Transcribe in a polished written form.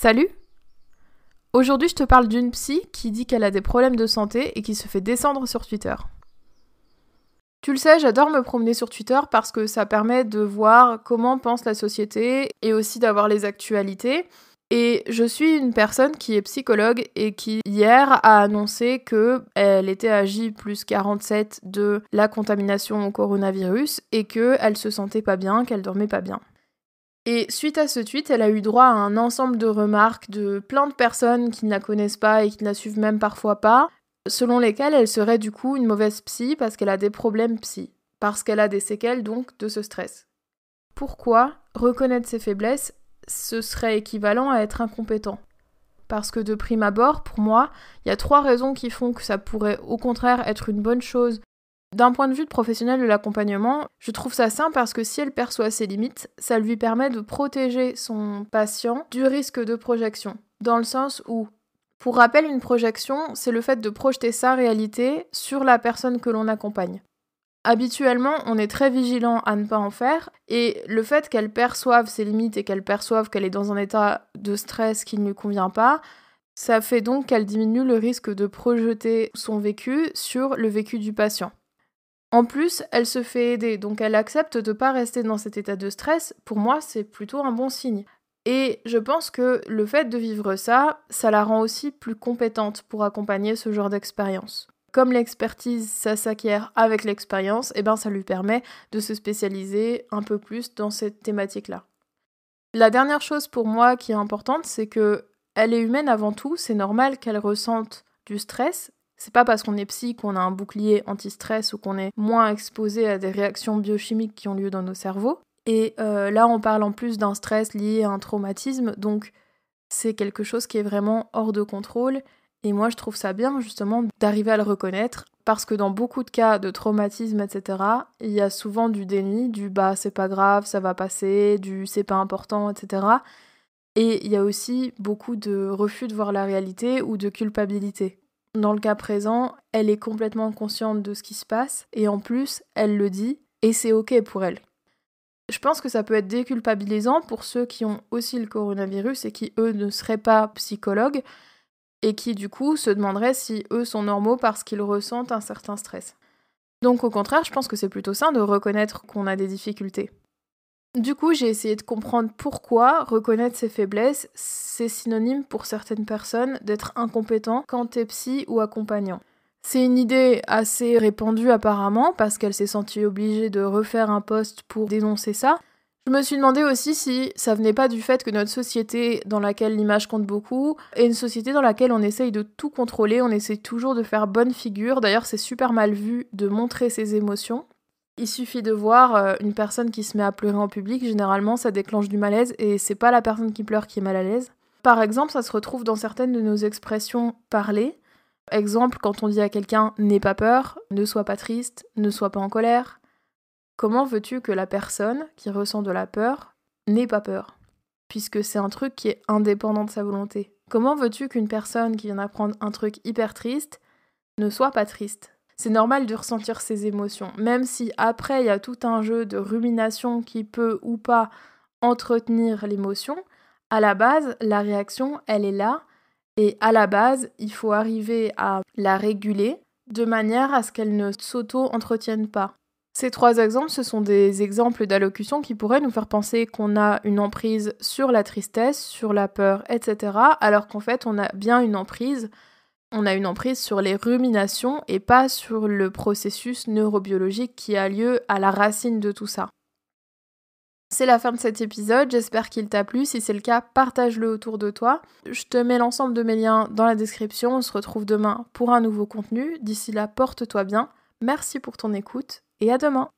Salut! Aujourd'hui, je te parle d'une psy qui dit qu'elle a des problèmes de santé et qui se fait descendre sur Twitter. Tu le sais, j'adore me promener sur Twitter parce que ça permet de voir comment pense la société et aussi d'avoir les actualités. Et je suis une personne qui est psychologue et qui, hier, a annoncé qu'elle était à J+47 de la contamination au coronavirus et qu'elle se sentait pas bien, qu'elle dormait pas bien. Et suite à ce tweet, elle a eu droit à un ensemble de remarques de plein de personnes qui ne la connaissent pas et qui ne la suivent même parfois pas, selon lesquelles elle serait du coup une mauvaise psy parce qu'elle a des problèmes psy, parce qu'elle a des séquelles donc de ce stress. Pourquoi reconnaître ses faiblesses, ce serait équivalent à être incompétent? Parce que de prime abord, pour moi, il y a 3 raisons qui font que ça pourrait au contraire être une bonne chose. D'un point de vue de professionnel de l'accompagnement, je trouve ça sain parce que si elle perçoit ses limites, ça lui permet de protéger son patient du risque de projection. Dans le sens où, pour rappel, une projection, c'est le fait de projeter sa réalité sur la personne que l'on accompagne. Habituellement, on est très vigilant à ne pas en faire, et le fait qu'elle perçoive ses limites et qu'elle perçoive qu'elle est dans un état de stress qui ne lui convient pas, ça fait donc qu'elle diminue le risque de projeter son vécu sur le vécu du patient. En plus, elle se fait aider, donc elle accepte de ne pas rester dans cet état de stress. Pour moi, c'est plutôt un bon signe. Et je pense que le fait de vivre ça, ça la rend aussi plus compétente pour accompagner ce genre d'expérience. Comme l'expertise, ça s'acquiert avec l'expérience, ça lui permet de se spécialiser un peu plus dans cette thématique-là. La dernière chose pour moi qui est importante, c'est que elle est humaine avant tout, c'est normal qu'elle ressente du stress. C'est pas parce qu'on est psy qu'on a un bouclier anti-stress ou qu'on est moins exposé à des réactions biochimiques qui ont lieu dans nos cerveaux. Et là, on parle en plus d'un stress lié à un traumatisme, donc c'est quelque chose qui est vraiment hors de contrôle. Et moi, je trouve ça bien, justement, d'arriver à le reconnaître, parce que dans beaucoup de cas de traumatisme, etc., il y a souvent du déni, du « bah, c'est pas grave, ça va passer », du « c'est pas important », etc. Et il y a aussi beaucoup de refus de voir la réalité ou de culpabilité. Dans le cas présent, elle est complètement consciente de ce qui se passe, et en plus, elle le dit, et c'est ok pour elle. Je pense que ça peut être déculpabilisant pour ceux qui ont aussi le coronavirus et qui, eux, ne seraient pas psychologues, et qui, du coup, se demanderaient si eux sont normaux parce qu'ils ressentent un certain stress. Donc, au contraire, je pense que c'est plutôt sain de reconnaître qu'on a des difficultés. Du coup, j'ai essayé de comprendre pourquoi reconnaître ses faiblesses, c'est synonyme pour certaines personnes d'être incompétent quand t'es psy ou accompagnant. C'est une idée assez répandue apparemment, parce qu'elle s'est sentie obligée de refaire un post pour dénoncer ça. Je me suis demandé aussi si ça venait pas du fait que notre société, dans laquelle l'image compte beaucoup, est une société dans laquelle on essaye de tout contrôler, on essaye toujours de faire bonne figure. D'ailleurs, c'est super mal vu de montrer ses émotions. Il suffit de voir une personne qui se met à pleurer en public, généralement ça déclenche du malaise et c'est pas la personne qui pleure qui est mal à l'aise. Par exemple, ça se retrouve dans certaines de nos expressions parlées. Exemple, quand on dit à quelqu'un « n'aie pas peur »,« ne sois pas triste »,« ne sois pas en colère ». Comment veux-tu que la personne qui ressent de la peur n'ait pas peur ? Puisque c'est un truc qui est indépendant de sa volonté. Comment veux-tu qu'une personne qui vient d'apprendre un truc hyper triste ne soit pas triste ? C'est normal de ressentir ses émotions, même si après il y a tout un jeu de rumination qui peut ou pas entretenir l'émotion. À la base, la réaction, elle est là, et à la base, il faut arriver à la réguler de manière à ce qu'elle ne s'auto-entretienne pas. Ces 3 exemples, ce sont des exemples d'allocution qui pourraient nous faire penser qu'on a une emprise sur la tristesse, sur la peur, etc., alors qu'en fait, on a bien une emprise. On a une emprise sur les ruminations et pas sur le processus neurobiologique qui a lieu à la racine de tout ça. C'est la fin de cet épisode, j'espère qu'il t'a plu. Si c'est le cas, partage-le autour de toi. Je te mets l'ensemble de mes liens dans la description. On se retrouve demain pour un nouveau contenu. D'ici là, porte-toi bien. Merci pour ton écoute et à demain.